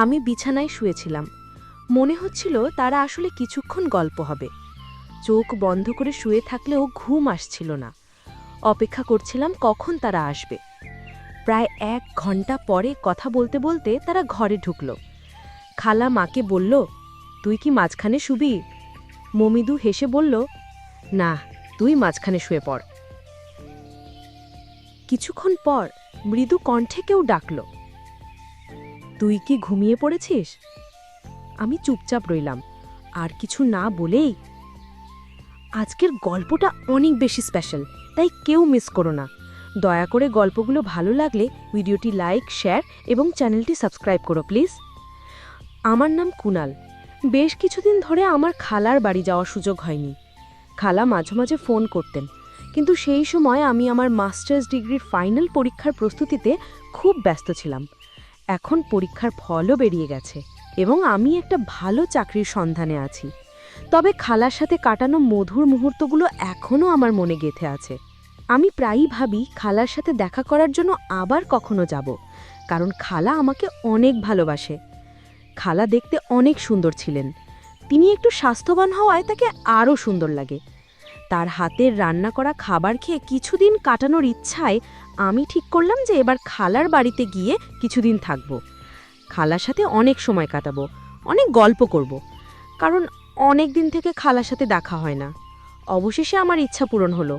আমি বিছানায় শুয়েছিলাম। মনে হচ্ছিল তারা আসলে কিছুক্ষণ গল্প হবে। চোখ বন্ধ করে শুয়ে থাকলেও ঘুম আসছিল না। অপেক্ষা করছিলাম কখন তারা আসবে। প্রায় 1 ঘন্টা পরে কথা বলতে বলতে তারা ঘরে ঢুকল। খালা মাকে বলল, তুই কি মাঝখানে শুবি? মমিদু হেসে বলল, না, তুই মাঝখানে শুয়ে পড়। কিছুক্ষণ পর মৃদু কণ্ঠে কেউ ডাকল, তুই কি ঘুমিয়ে পড়েছিস? আমি চুপচাপ রইলাম, আর কিছু না বলেই। আজকের গল্পটা অনেক বেশি স্পেশাল, তাই কেউ মিস করো না। দয়া করে গল্পগুলো ভালো লাগলে ভিডিওটি লাইক, শেয়ার এবং চ্যানেলটি সাবস্ক্রাইব করো প্লিজ। আমার নাম কুনাল। বেশ কিছুদিন ধরে আমার খালার বাড়ি যাওয়ার সুযোগ হয়নি। খালা মাঝে মাঝে ফোন করতেন, কিন্তু সেই সময় আমি আমার মাস্টার্স ডিগ্রির ফাইনাল পরীক্ষার প্রস্তুতিতে খুব ব্যস্ত ছিলাম। এখন পরীক্ষার ফলও বেরিয়ে গেছে এবং আমি একটা ভালো চাকরির সন্ধানে আছি। তবে খালার সাথে কাটানো মধুর মুহূর্তগুলো এখনও আমার মনে গেঁথে আছে। আমি প্রায়ই ভাবি খালার সাথে দেখা করার জন্য আবার কখনো যাব, কারণ খালা আমাকে অনেক ভালোবাসে। খালা দেখতে অনেক সুন্দর ছিলেন। তিনি একটু স্বাস্থ্যবান হওয়ায় তাকে আরও সুন্দর লাগে। তার হাতের রান্না করা খাবার খেয়ে কিছুদিন কাটানোর ইচ্ছায় আমি ঠিক করলাম যে এবার খালার বাড়িতে গিয়ে কিছুদিন থাকব। খালার সাথে অনেক সময় কাটাবো, অনেক গল্প করব, কারণ অনেক দিন থেকে খালার সাথে দেখা হয় না। অবশেষে আমার ইচ্ছা পূরণ হলো।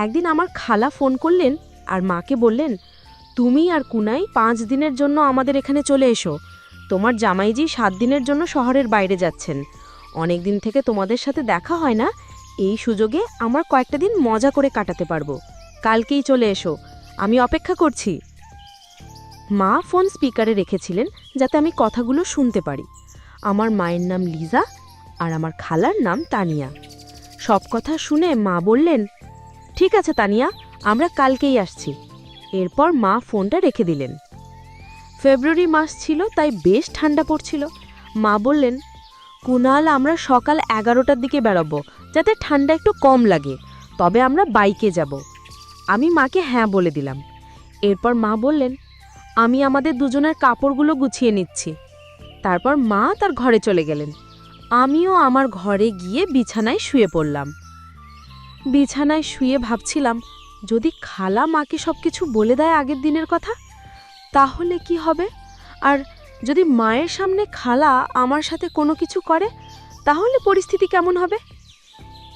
একদিন আমার খালা ফোন করলেন আর মাকে বললেন, তুমি আর কুনাই 5 দিনের জন্য আমাদের এখানে চলে এসো। তোমার জামাইজি 7 দিনের জন্য শহরের বাইরে যাচ্ছেন। অনেক দিন থেকে তোমাদের সাথে দেখা হয় না, এই সুযোগে আমার কয়েকটা দিন মজা করে কাটাতে পারবো। কালকেই চলে এসো, আমি অপেক্ষা করছি। মা ফোন স্পিকারে রেখেছিলেন যাতে আমি কথাগুলো শুনতে পারি। আমার মায়ের নাম লিজা আর আমার খালার নাম তানিয়া। সব কথা শুনে মা বললেন, ঠিক আছে তানিয়া, আমরা কালকেই আসছি। এরপর মা ফোনটা রেখে দিলেন। ফেব্রুয়ারি মাস ছিল, তাই বেশ ঠান্ডা পড়ছিল। মা বললেন, কুনাল, আমরা সকাল 11টার দিকে বেরোবো, যাতে ঠান্ডা একটু কম লাগে। তবে আমরা বাইকে যাব। আমি মাকে হ্যাঁ বলে দিলাম। এরপর মা বললেন, আমি আমাদের দুজনের কাপড়গুলো গুছিয়ে নিচ্ছি। তারপর মা তার ঘরে চলে গেলেন। আমিও আমার ঘরে গিয়ে বিছানায় শুয়ে পড়লাম। বিছানায় শুয়ে ভাবছিলাম, যদি খালা মাকে সবকিছু বলে দেয় আগের দিনের কথা, তাহলে কি হবে? আর যদি মায়ের সামনে খালা আমার সাথে কোনো কিছু করে, তাহলে পরিস্থিতি কেমন হবে?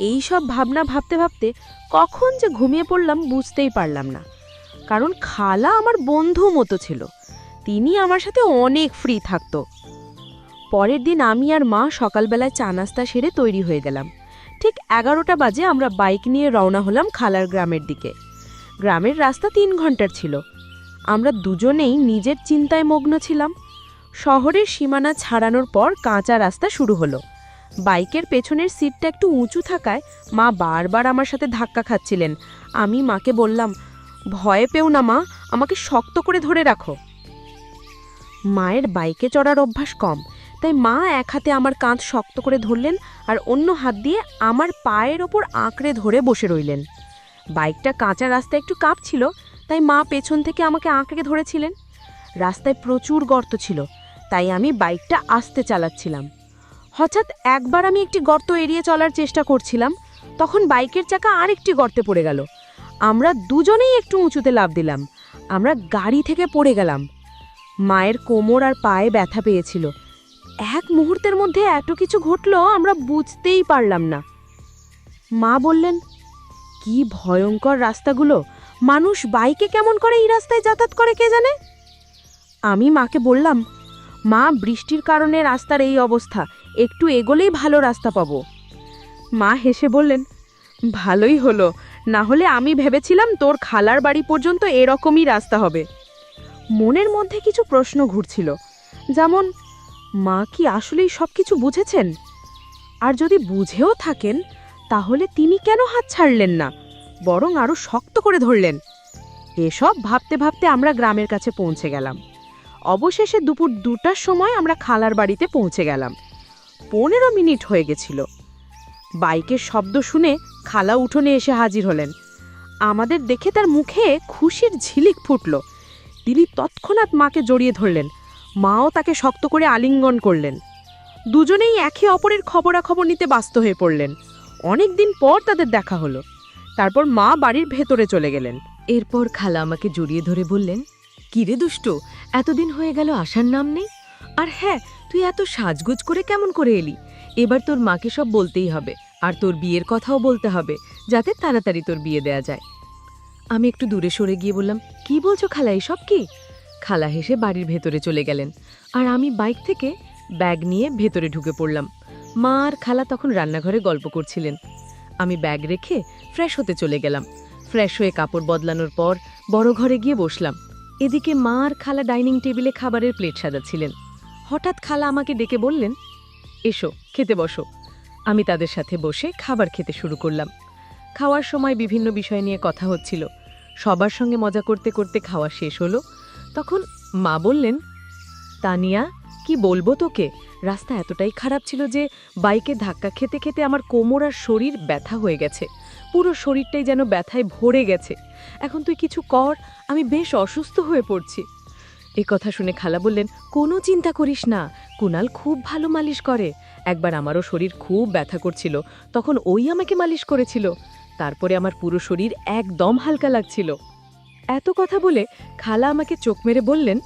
এই সব ভাবনা ভাবতে ভাবতে কখন যে ঘুমিয়ে পড়লাম বুঝতেই পারলাম না। কারণ খালা আমার বন্ধু মতো ছিল, তিনি আমার সাথে অনেক ফ্রি থাকতো। পরের দিন আমি আর মা সকালবেলায় চা নাস্তা সেরে তৈরি হয়ে গেলাম। ঠিক 11টা বাজে আমরা বাইক নিয়ে রওনা হলাম খালার গ্রামের দিকে। গ্রামের রাস্তা 3 ঘন্টার ছিল। আমরা দুজনেই নিজের চিন্তায় মগ্ন ছিলাম। শহরের সীমানা ছাড়ানোর পর কাঁচা রাস্তা শুরু হলো। বাইকের পেছনের সিটটা একটু উঁচু থাকায় মা বারবার আমার সাথে ধাক্কা খাচ্ছিলেন। আমি মাকে বললাম, ভয় পেও না মা, আমাকে শক্ত করে ধরে রাখো। মায়ের বাইকে চড়ার অভ্যাস কম, তাই মা এক হাতে আমার কাঁধ শক্ত করে ধরলেন আর অন্য হাত দিয়ে আমার পায়ের ওপর আঁকড়ে ধরে বসে রইলেন। বাইকটা কাঁচা রাস্তায় একটু কাঁপছিল, তাই মা পেছন থেকে আমাকে আঁকড়ে ধরেছিলেন। রাস্তায় প্রচুর গর্ত ছিল, তাই আমি বাইকটা আস্তে চালাচ্ছিলাম। হঠাৎ একবার আমি একটি গর্ত এড়িয়ে চলার চেষ্টা করছিলাম, তখন বাইকের চাকা আরেকটি গর্তে পড়ে গেল। আমরা দুজনেই একটু উঁচুতে লাফ দিলাম। আমরা গাড়ি থেকে পড়ে গেলাম। মায়ের কোমর আর পায়ে ব্যথা পেয়েছিল। এক মুহূর্তের মধ্যে এত কিছু ঘটলো আমরা বুঝতেই পারলাম না। মা বললেন, কি ভয়ঙ্কর রাস্তাগুলো, মানুষ বাইকে কেমন করে এই রাস্তায় যাতায়াত করে কে জানে। আমি মাকে বললাম, মা, বৃষ্টির কারণে রাস্তার এই অবস্থা, একটু এগোলেই ভালো রাস্তা পাবো। মা হেসে বললেন, ভালোই হলো, না হলে আমি ভেবেছিলাম তোর খালার বাড়ি পর্যন্ত এরকমই রাস্তা হবে। মনের মধ্যে কিছু প্রশ্ন ঘুরছিল, যেমন মা কি আসলেই সব কিছু বুঝেছেন? আর যদি বুঝেও থাকেন, তাহলে তিনি কেন হাত ছাড়লেন না, বরং আরও শক্ত করে ধরলেন? এসব ভাবতে ভাবতে আমরা গ্রামের কাছে পৌঁছে গেলাম। অবশেষে দুপুর 2টার সময় আমরা খালার বাড়িতে পৌঁছে গেলাম। 15 মিনিট হয়ে গেছিল। বাইকের শব্দ শুনে খালা উঠোনে এসে হাজির হলেন। আমাদের দেখে তার মুখে খুশির ঝিলিক ফুটল। তিনি তৎক্ষণাৎ মাকে জড়িয়ে ধরলেন। মাও তাকে শক্ত করে আলিঙ্গন করলেন। দুজনেই একে অপরের খবরাখবর নিতে ব্যস্ত হয়ে পড়লেন। অনেক দিন পর তাদের দেখা হলো। তারপর মা বাড়ির ভেতরে চলে গেলেন। এরপর খালা আমাকে জড়িয়ে ধরে বললেন, কিরে দুষ্টু, এতদিন হয়ে গেল আসার নাম নেই। আর হ্যাঁ, তুই এত সাজগোজ করে কেমন করে এলি? এবার তোর মাকে সব বলতেই হবে, আর তোর বিয়ের কথাও বলতে হবে, যাতে তাড়াতাড়ি তোর বিয়ে দেয়া যায়। আমি একটু দূরে সরে গিয়ে বললাম, কি বলছো খালা, এসব কি? খালা হেসে বাড়ির ভেতরে চলে গেলেন, আর আমি বাইক থেকে ব্যাগ নিয়ে ভেতরে ঢুকে পড়লাম। মা আর খালা তখন রান্নাঘরে গল্প করছিলেন। আমি ব্যাগ রেখে ফ্রেশ হতে চলে গেলাম। ফ্রেশ হয়ে কাপড় বদলানোর পর বড় ঘরে গিয়ে বসলাম। এদিকে মা আর খালা ডাইনিং টেবিলে খাবারের প্লেট সাজাচ্ছিলেন। হঠাৎ খালা আমাকে ডেকে বললেন, এসো খেতে বসো। আমি তাদের সাথে বসে খাবার খেতে শুরু করলাম। খাওয়ার সময় বিভিন্ন বিষয় নিয়ে কথা হচ্ছিল। সবার সঙ্গে মজা করতে করতে খাওয়া শেষ হলো। তখন মা বললেন, তানিয়া, কি বলবো তোকে, রাস্তা এতটাই খারাপ ছিল যে বাইকে ধাক্কা খেতে খেতে আমার কোমর আর শরীর ব্যথা হয়ে গেছে। পুরো শরীরটাই যেন ব্যথায় ভরে গেছে। এখন তুই কিছু কর, আমি বেশ অসুস্থ হয়ে পড়ছি। এ কথা শুনে খালা বললেন, কোনো চিন্তা করিস না, কুনাল খুব ভালো মালিশ করে। একবার আমারও শরীর খুব ব্যথা করছিল, তখন ওই আমাকে মালিশ করেছিল। তারপরে আমার পুরো শরীর একদম হালকা লাগছিল। এত কথা বলে খালা আমাকে চোখ মেরে বললেন,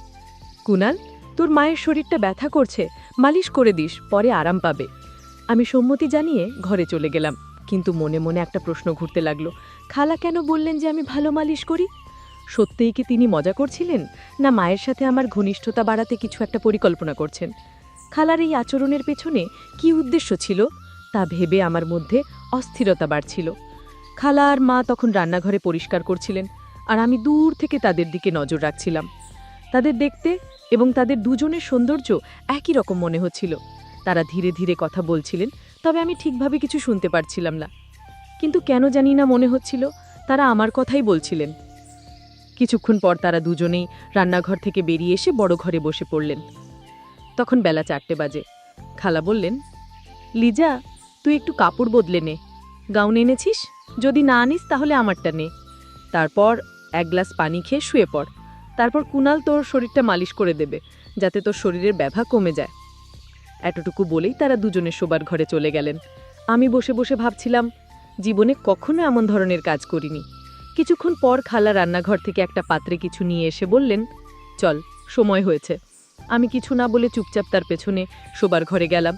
কুনাল, তোর মায়ের শরীরটা ব্যথা করছে, মালিশ করে দিস, পরে আরাম পাবে। আমি সম্মতি জানিয়ে ঘরে চলে গেলাম, কিন্তু মনে মনে একটা প্রশ্ন ঘুরতে লাগলো, খালা কেন বললেন যে আমি ভালো মালিশ করি? সত্যিই কি তিনি মজা করছিলেন, না মায়ের সাথে আমার ঘনিষ্ঠতা বাড়াতে কিছু একটা পরিকল্পনা করছেন? খালার এই আচরণের পেছনে কি উদ্দেশ্য ছিল, তা ভেবে আমার মধ্যে অস্থিরতা বাড়ছিল। খালা আর মা তখন রান্নাঘরে পরিষ্কার করছিলেন, আর আমি দূর থেকে তাদের দিকে নজর রাখছিলাম। তাদের দেখতে এবং তাদের দুজনের সৌন্দর্য একই রকম মনে হচ্ছিল। তারা ধীরে ধীরে কথা বলছিলেন, তবে আমি ঠিকভাবে কিছু শুনতে পারছিলাম না। কিন্তু কেন জানি না মনে হচ্ছিল তারা আমার কথাই বলছিলেন। কিছুক্ষণ পর তারা দুজনেই রান্নাঘর থেকে বেরিয়ে এসে বড় ঘরে বসে পড়লেন। তখন বেলা 4টে বাজে। খালা বললেন, লিজা, তুই একটু কাপড় বদলে নে। গাউন এনেছিস? যদি না আনিস তাহলে আমারটা নে। তারপর এক গ্লাস পানি খেয়ে শুয়ে পড়। তারপর কুনাল তোর শরীরটা মালিশ করে দেবে, যাতে তোর শরীরের ব্যথা কমে যায়। এতটুকু বলেই তারা দুজনে শোবার ঘরে চলে গেলেন। আমি বসে বসে ভাবছিলাম, জীবনে কখনো এমন ধরনের কাজ করিনি। কিছুক্ষণ পর খালা রান্নাঘর থেকে একটা পাত্রে কিছু নিয়ে এসে বললেন, চল, সময় হয়েছে। আমি কিছু না বলে চুপচাপ তার পেছনে শোবার ঘরে গেলাম।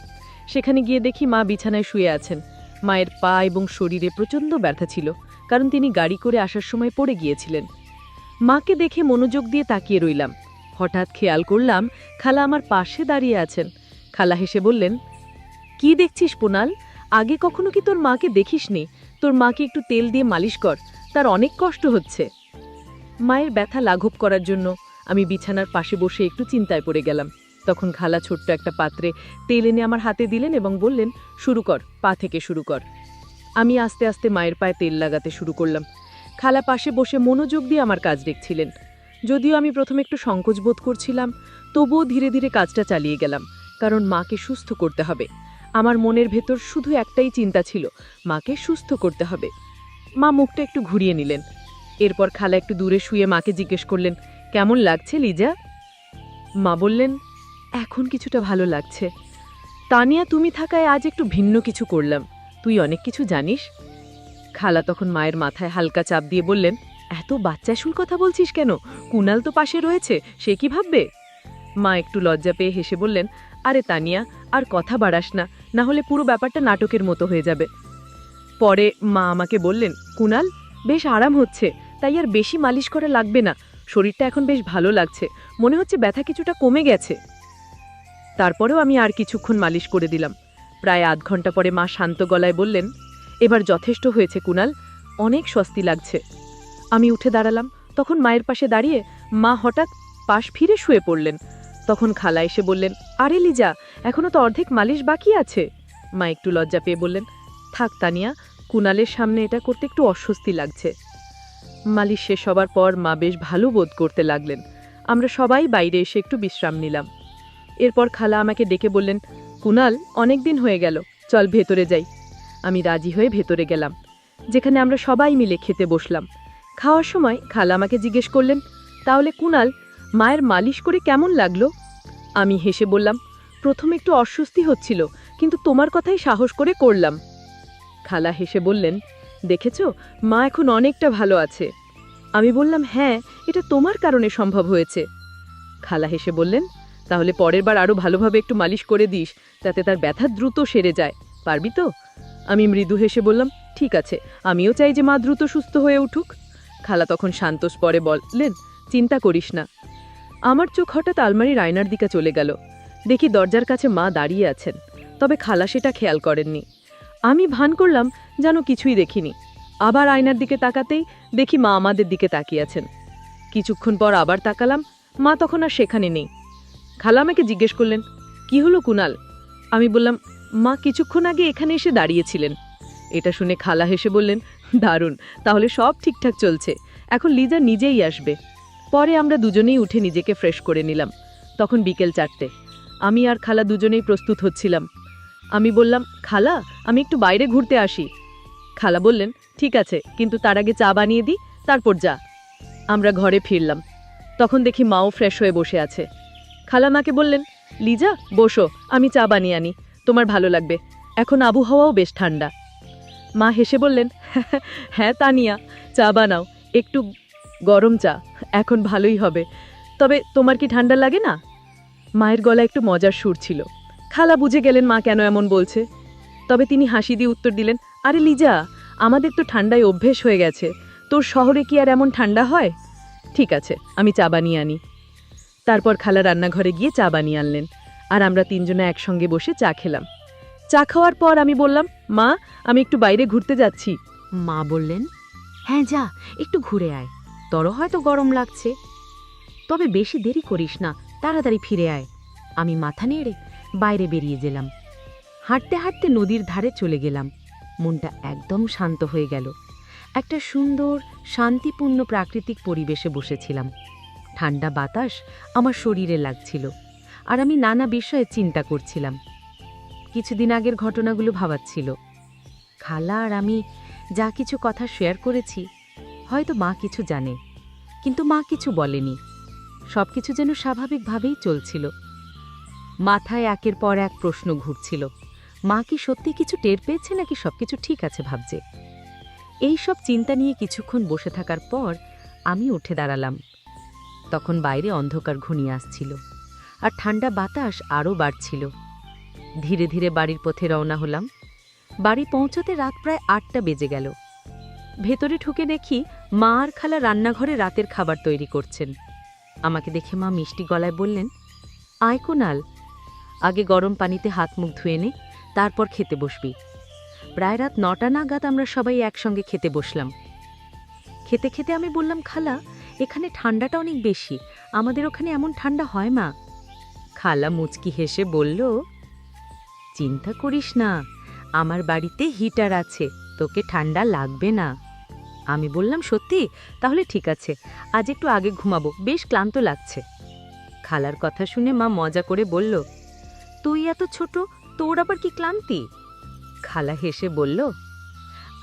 সেখানে গিয়ে দেখি মা বিছানায় শুয়ে আছেন। মায়ের পা এবং শরীরে প্রচণ্ড ব্যথা ছিল, কারণ তিনি গাড়ি করে আসার সময় পড়ে গিয়েছিলেন। মাকে দেখে মনোযোগ দিয়ে তাকিয়ে রইলাম। হঠাৎ খেয়াল করলাম খালা আমার পাশে দাঁড়িয়ে আছেন। খালা হেসে বললেন, কি দেখছিস পুনাল? আগে কখনো কি তোর মাকে দেখিসনি? তোর মাকে একটু তেল দিয়ে মালিশ কর, তার অনেক কষ্ট হচ্ছে। মায়ের ব্যথা লাঘব করার জন্য আমি বিছানার পাশে বসে একটু চিন্তায় পড়ে গেলাম। তখন খালা ছোট্ট একটা পাত্রে তেল এনে আমার হাতে দিলেন এবং বললেন, শুরু কর, পা থেকে শুরু কর। আমি আস্তে আস্তে মায়ের পায়ে তেল লাগাতে শুরু করলাম। খালা পাশে বসে মনোযোগ দিয়ে আমার কাজ দেখছিলেন। যদিও আমি প্রথমে একটু সংকোচ বোধ করছিলাম, তবুও ধীরে ধীরে কাজটা চালিয়ে গেলাম, কারণ মাকে সুস্থ করতে হবে। আমার মনের ভেতর শুধু একটাই চিন্তা ছিল, মাকে সুস্থ করতে হবে। মা মুখটা একটু ঘুরিয়ে নিলেন। এরপর খালা একটু দূরে শুয়ে মাকে জিজ্ঞেস করলেন, কেমন লাগছে লিজা? মা বললেন, এখন কিছুটা ভালো লাগছে। তানিয়া তুমি থাকায় আজ একটু ভিন্ন কিছু করলাম। তুই অনেক কিছু জানিস। খালা তখন মায়ের মাথায় হালকা চাপ দিয়ে বললেন, এত বাচ্চাসুল কথা বলছিস কেন? কুনাল তো পাশে রয়েছে, সে কি ভাববে? মা একটু লজ্জা পেয়ে হেসে বললেন, আরে তানিয়া, আর কথা বাড়াস না, না হলে পুরো ব্যাপারটা নাটকের মতো হয়ে যাবে। পরে মা আমাকে বললেন, কুনাল, বেশ আরাম হচ্ছে, তাই আর বেশি মালিশ করা লাগবে না। শরীরটা এখন বেশ ভালো লাগছে, মনে হচ্ছে ব্যথা কিছুটা কমে গেছে। তারপরেও আমি আর কিছুক্ষণ মালিশ করে দিলাম। প্রায় আধ ঘন্টা পরে মা শান্ত গলায় বললেন, এবার যথেষ্ট হয়েছে কুনাল, অনেক স্বস্তি লাগছে। আমি উঠে দাঁড়ালাম। তখন মায়ের পাশে দাঁড়িয়ে মা হঠাৎ পাশ ফিরে শুয়ে পড়লেন। তখন খালা এসে বললেন, আরে লিজা, এখনো তো অর্ধেক মালিশ বাকি আছে। মা একটু লজ্জা পেয়ে বললেন, থাক তানিয়া, কুনালের সামনে এটা করতে একটু অস্বস্তি লাগছে। মালিশ শেষ হবার পর মা বেশ ভালো বোধ করতে লাগলেন। আমরা সবাই বাইরে এসে একটু বিশ্রাম নিলাম। এরপর খালা আমাকে ডেকে বললেন, কুনাল, অনেক দিন হয়ে গেল, চল ভেতরে যাই। আমি রাজি হয়ে ভেতরে গেলাম, যেখানে আমরা সবাই মিলে খেতে বসলাম। খাওয়ার সময় খালা আমাকে জিজ্ঞেস করলেন, তাহলে কুনাল, মায়ের মালিশ করে কেমন লাগলো? আমি হেসে বললাম, প্রথম একটু অস্বস্তি হচ্ছিল, কিন্তু তোমার কথাই সাহস করে করলাম। খালা হেসে বললেন, দেখেছ, মা এখন অনেকটা ভালো আছে। আমি বললাম, হ্যাঁ, এটা তোমার কারণে সম্ভব হয়েছে। খালা হেসে বললেন, তাহলে পরের বার আরও ভালোভাবে একটু মালিশ করে দিস, যাতে তার ব্যথা দ্রুত সেরে যায়। পারবি তো? আমি মৃদু হেসে বললাম, ঠিক আছে, আমিও চাই যে মা দ্রুত সুস্থ হয়ে উঠুক। খালা তখন শান্ত স্বরে বললেন, চিন্তা করিস না। আমার চোখ হঠাৎ আলমারির আয়নার দিকে চলে গেল। দেখি দরজার কাছে মা দাঁড়িয়ে আছেন, তবে খালা সেটা খেয়াল করেননি। আমি ভান করলাম যেন কিছুই দেখিনি। আবার আয়নার দিকে তাকাতেই দেখি মা আমাদের দিকে তাকিয়ে আছেন। কিছুক্ষণ পর আবার তাকালাম, মা তখন আর সেখানে নেই। খালা আমাকে জিজ্ঞেস করলেন, কি হলো কুনাল? আমি বললাম, মা কিছুক্ষণ আগে এখানে এসে দাঁড়িয়েছিলেন। এটা শুনে খালা হেসে বললেন, দারুণ, তাহলে সব ঠিকঠাক চলছে, এখন লিজা নিজেই আসবে। পরে আমরা দুজনেই উঠে নিজেকে ফ্রেশ করে নিলাম। তখন বিকেল 4টে। আমি আর খালা দুজনেই প্রস্তুত হচ্ছিলাম। আমি বললাম, খালা, আমি একটু বাইরে ঘুরতে আসি। খালা বললেন, ঠিক আছে, কিন্তু তার আগে চা বানিয়ে দিই, তারপর যা। আমরা ঘরে ফিরলাম। তখন দেখি মাও ফ্রেশ হয়ে বসে আছে। খালা মাকে বললেন, লিজা, বসো, আমি চা বানিয়ে আনি, তোমার ভালো লাগবে, এখন আবহাওয়াও বেশ ঠান্ডা। মা হেসে বললেন, হ্যাঁ তানিয়া, চা বানাও, একটু গরম চা, এখন ভালোই হবে। তবে তোমার কি ঠান্ডা লাগে না? মায়ের গলা একটু মজার সুর ছিল। খালা বুঝে গেলেন মা কেন এমন বলছে। তবে তিনি হাসি দিয়ে উত্তর দিলেন, আরে লিজা, আমাদের তো ঠান্ডায় অভ্যেস হয়ে গেছে, তোর শহরে কি আর এমন ঠান্ডা হয়? ঠিক আছে, আমি চা বানিয়ে আনি। তারপর খালা রান্নাঘরে গিয়ে চা বানিয়ে আনলেন, আর আমরা তিনজনে একসঙ্গে বসে চা খেলাম। চা খাওয়ার পর আমি বললাম, মা, আমি একটু বাইরে ঘুরতে যাচ্ছি। মা বললেন, হ্যাঁ যা, একটু ঘুরে আয়, তোরও হয়তো গরম লাগছে। তবে বেশি দেরি করিস না, তাড়াতাড়ি ফিরে আয়। আমি মাথা নেড়ে বাইরে বেরিয়ে গেলাম। হাঁটতে হাঁটতে নদীর ধারে চলে গেলাম। মনটা একদম শান্ত হয়ে গেল। একটা সুন্দর, শান্তিপূর্ণ প্রাকৃতিক পরিবেশে বসেছিলাম। ঠান্ডা বাতাস আমার শরীরে লাগছিল, আর আমি নানা বিষয়ে চিন্তা করছিলাম। কিছুদিন আগের ঘটনাগুলো ভাবাচ্ছিল। খালা আর আমি যা কিছু কথা শেয়ার করেছি, হয়তো মা কিছু জানে, কিন্তু মা কিছু বলেনি। সবকিছু যেন স্বাভাবিকভাবেই চলছিল। মাথায় একের পর এক প্রশ্ন ঘুরছিল। মা কি সত্যি কিছু টের পেয়েছে, নাকি সবকিছু ঠিক আছে ভাবছে? এই সব চিন্তা নিয়ে কিছুক্ষণ বসে থাকার পর আমি উঠে দাঁড়ালাম। তখন বাইরে অন্ধকার ঘনিয়ে আসছিল, আর ঠান্ডা বাতাস আরও বাড়ছিল। ধীরে ধীরে বাড়ির পথে রওনা হলাম। বাড়ি পৌঁছতে রাত প্রায় 8টা বেজে গেল। ভেতরে ঢুকে দেখি মা আর খালা রান্নাঘরে রাতের খাবার তৈরি করছেন। আমাকে দেখে মা মিষ্টি গলায় বললেন, আয় কুনাল, আগে গরম পানিতে হাত মুখ ধুয়ে নে, তারপর খেতে বসবি। প্রায় রাত 9টা নাগাদ আমরা সবাই একসঙ্গে খেতে বসলাম। খেতে খেতে আমি বললাম, খালা, এখানে ঠান্ডাটা অনেক বেশি, আমাদের ওখানে এমন ঠান্ডা হয় মা? খালা মুচকি হেসে বলল, চিন্তা করিস না, আমার বাড়িতে হিটার আছে, তোকে ঠান্ডা লাগবে না। আমি বললাম, সত্যি? তাহলে ঠিক আছে, আজ একটু আগে ঘুমাবো, বেশ ক্লান্ত লাগছে। খালার কথা শুনে মা মজা করে বলল, তুই এত ছোট, তোর আবার কি ক্লান্তি? খালা হেসে বলল,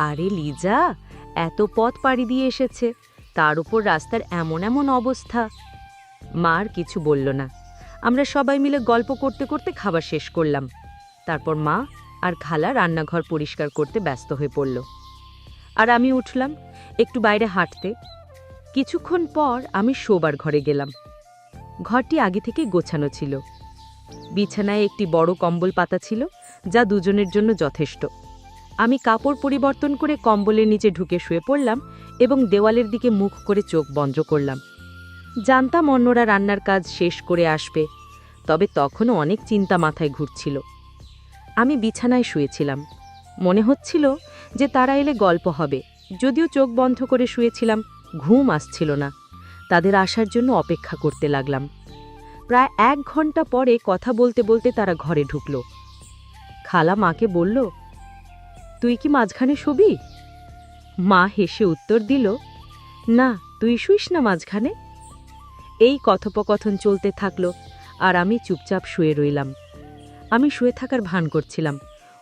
আরে লিজা, এত পথ পাড়ি দিয়ে এসেছে, তার উপর রাস্তার এমন এমন অবস্থা। মা আর কিছু বলল না। আমরা সবাই মিলে গল্প করতে করতে খাবার শেষ করলাম। তারপর মা আর খালা রান্নাঘর পরিষ্কার করতে ব্যস্ত হয়ে পড়ল, আর আমি উঠলাম একটু বাইরে হাঁটতে। কিছুক্ষণ পর আমি শোবার ঘরে গেলাম। ঘরটি আগে থেকে গোছানো ছিল। বিছানায় একটি বড় কম্বল পাতা ছিল, যা দুজনের জন্য যথেষ্ট। আমি কাপড় পরিবর্তন করে কম্বলের নিচে ঢুকে শুয়ে পড়লাম এবং দেওয়ালের দিকে মুখ করে চোখ বন্ধ করলাম। জানতাম অন্যরা রান্নার কাজ শেষ করে আসবে, তবে তখনও অনেক চিন্তা মাথায় ঘুরছিল। আমি বিছানায় শুয়েছিলাম। মনে হচ্ছিল যে তারা এলে গল্প হবে, যদিও চোখ বন্ধ করে শুয়েছিলাম, ঘুম আসছিল না। তাদের আসার জন্য অপেক্ষা করতে লাগলাম। প্রায় 1 ঘন্টা পরে কথা বলতে বলতে তারা ঘরে ঢুকল। খালা মাকে বলল, তুই কি মাঝখানে শুবি? মা হেসে উত্তর দিল, না, তুই শুইস না মাঝখানে। এই কথোপকথন চলতে থাকল, আর আমি চুপচাপ শুয়ে রইলাম। আমি শুয়ে থাকার ভান করছিলাম,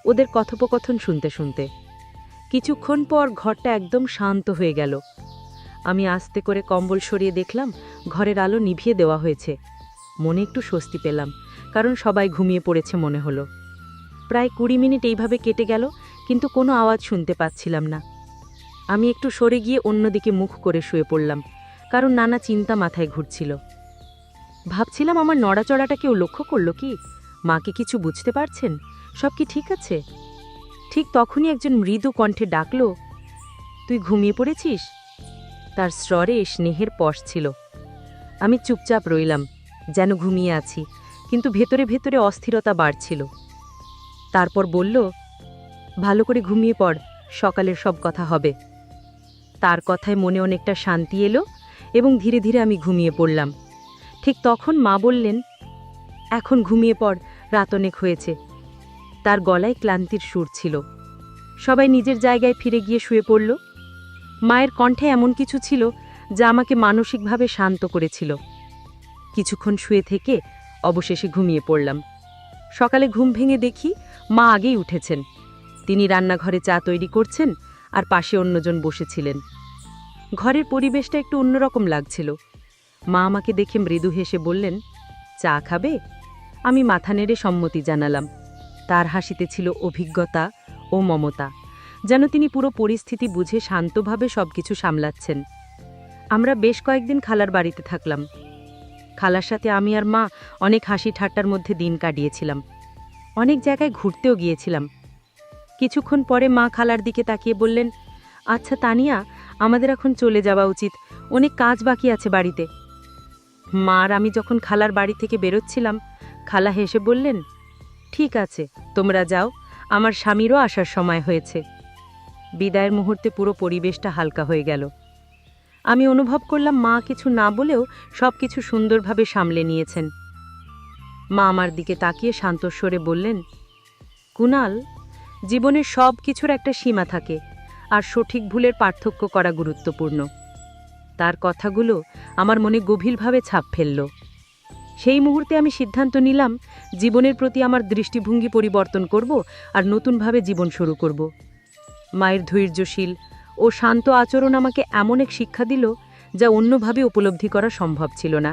ওদের কথোপকথন শুনতে শুনতে। কিছুক্ষণ পর ঘরটা একদম শান্ত হয়ে গেল। আমি আস্তে করে কম্বল সরিয়ে দেখলাম ঘরের আলো নিভিয়ে দেওয়া হয়েছে। মনে একটু স্বস্তি পেলাম, কারণ সবাই ঘুমিয়ে পড়েছে মনে হলো। প্রায় 20 মিনিট এইভাবে কেটে গেল, কিন্তু কোনো আওয়াজ শুনতে পাচ্ছিলাম না। আমি একটু সরে গিয়ে অন্যদিকে মুখ করে শুয়ে পড়লাম, কারণ নানা চিন্তা মাথায় ঘুরছিল। ভাবছিলাম আমার নড়াচড়াটা কেউ লক্ষ্য করল কি, মাকে কিছু বুঝতে পারছেন, সব কি ঠিক আছে? ঠিক তখনই একজন মৃদু কণ্ঠে ডাকল, তুই ঘুমিয়ে পড়েছিস? তার স্বরে স্নেহের পশ ছিল। আমি চুপচাপ রইলাম, যেন ঘুমিয়ে আছি, কিন্তু ভেতরে ভেতরে অস্থিরতা বাড়ছিল। তারপর বলল, ভালো করে ঘুমিয়ে পড়, সকালের সব কথা হবে। তার কথায় মনে অনেকটা শান্তি এলো এবং ধীরে ধীরে আমি ঘুমিয়ে পড়লাম। ঠিক তখন মা বললেন, এখন ঘুমিয়ে পড়, রাত অনেক হয়েছে। তার গলায় ক্লান্তির সুর ছিল। সবাই নিজের জায়গায় ফিরে গিয়ে শুয়ে পড়ল। মায়ের কণ্ঠে এমন কিছু ছিল যা আমাকে মানসিকভাবে শান্ত করেছিল। কিছুক্ষণ শুয়ে থেকে অবশেষে ঘুমিয়ে পড়লাম। সকালে ঘুম ভেঙে দেখি মা আগেই উঠেছেন। তিনি রান্নাঘরে চা তৈরি করছেন আর পাশে অন্যজন বসেছিলেন। ঘরের পরিবেশটা একটু অন্যরকম লাগছিল। মা আমাকে দেখে মৃদু হেসে বললেন, চা খাবে? আমি মাথা নেড়ে সম্মতি জানালাম। তার হাসিতে ছিল অভিজ্ঞতা ও মমতা, যেন তিনি পুরো পরিস্থিতি বুঝে শান্তভাবে সবকিছু সামলাচ্ছেন। আমরা বেশ কয়েকদিন খালার বাড়িতে থাকলাম। খালার সাথে আমি আর মা অনেক হাসি ঠাট্টার মধ্যে দিন কাটিয়েছিলাম। অনেক জায়গায় ঘুরতেও গিয়েছিলাম। কিছুক্ষণ পরে মা খালার দিকে তাকিয়ে বললেন, আচ্ছা তানিয়া, আমাদের এখন চলে যাওয়া উচিত, অনেক কাজ বাকি আছে বাড়িতে। মা আর আমি যখন খালার বাড়ি থেকে বেরোচ্ছিলাম, খালা হেসে বললেন, ঠিক আছে, তোমরা যাও, আমার স্বামীরও আসার সময় হয়েছে। বিদায়ের মুহূর্তে পুরো পরিবেশটা হালকা হয়ে গেল। আমি অনুভব করলাম মা কিছু না বলেও সব কিছু সুন্দরভাবে সামলে নিয়েছেন। মা আমার দিকে তাকিয়ে শান্তস্বরে বললেন, কুনাল, জীবনের সব কিছুর একটা সীমা থাকে, আর সঠিক ভুলের পার্থক্য করা গুরুত্বপূর্ণ। তার কথাগুলো আমার মনে গভীরভাবে ছাপ ফেলল। সেই মুহূর্তে আমি সিদ্ধান্ত নিলাম, জীবনের প্রতি আমার দৃষ্টিভঙ্গি পরিবর্তন করব আর নতুনভাবে জীবন শুরু করব। মায়ের ধৈর্যশীল ও শান্ত আচরণ আমাকে এমন এক শিক্ষা দিল যা অন্যভাবে উপলব্ধি করা সম্ভব ছিল না।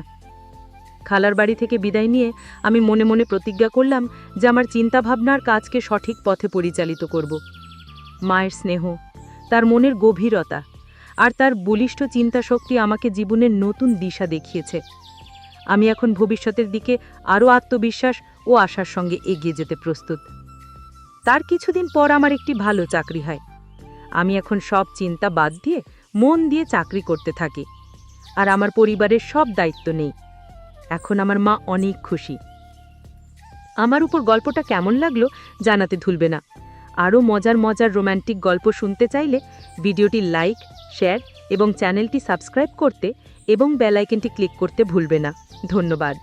খালার বাড়ি থেকে বিদায় নিয়ে আমি মনে মনে প্রতিজ্ঞা করলাম যে আমার চিন্তাভাবনার কাজকে সঠিক পথে পরিচালিত করব। মায়ের স্নেহ, তার মনের গভীরতা আর তার বলিষ্ঠ চিন্তাশক্তি আমাকে জীবনের নতুন দিশা দেখিয়েছে। আমি এখন ভবিষ্যতের দিকে আরও আত্মবিশ্বাস ও আশার সঙ্গে এগিয়ে যেতে প্রস্তুত। তার কিছুদিন পর আমার একটি ভালো চাকরি হয়। আমি এখন সব চিন্তা বাদ দিয়ে মন দিয়ে চাকরি করতে থাকি, আর আমার পরিবারের সব দায়িত্ব নেই। এখন আমার মা অনেক খুশি। আমার উপর গল্পটা কেমন লাগলো জানাতে ভুলবে না। আরও মজার মজার রোম্যান্টিক গল্প শুনতে চাইলে ভিডিওটি লাইক, শেয়ার এবং চ্যানেলটি সাবস্ক্রাইব করতে এবং বেল আইকনটি ক্লিক করতে ভুলবে না। ধন্যবাদ।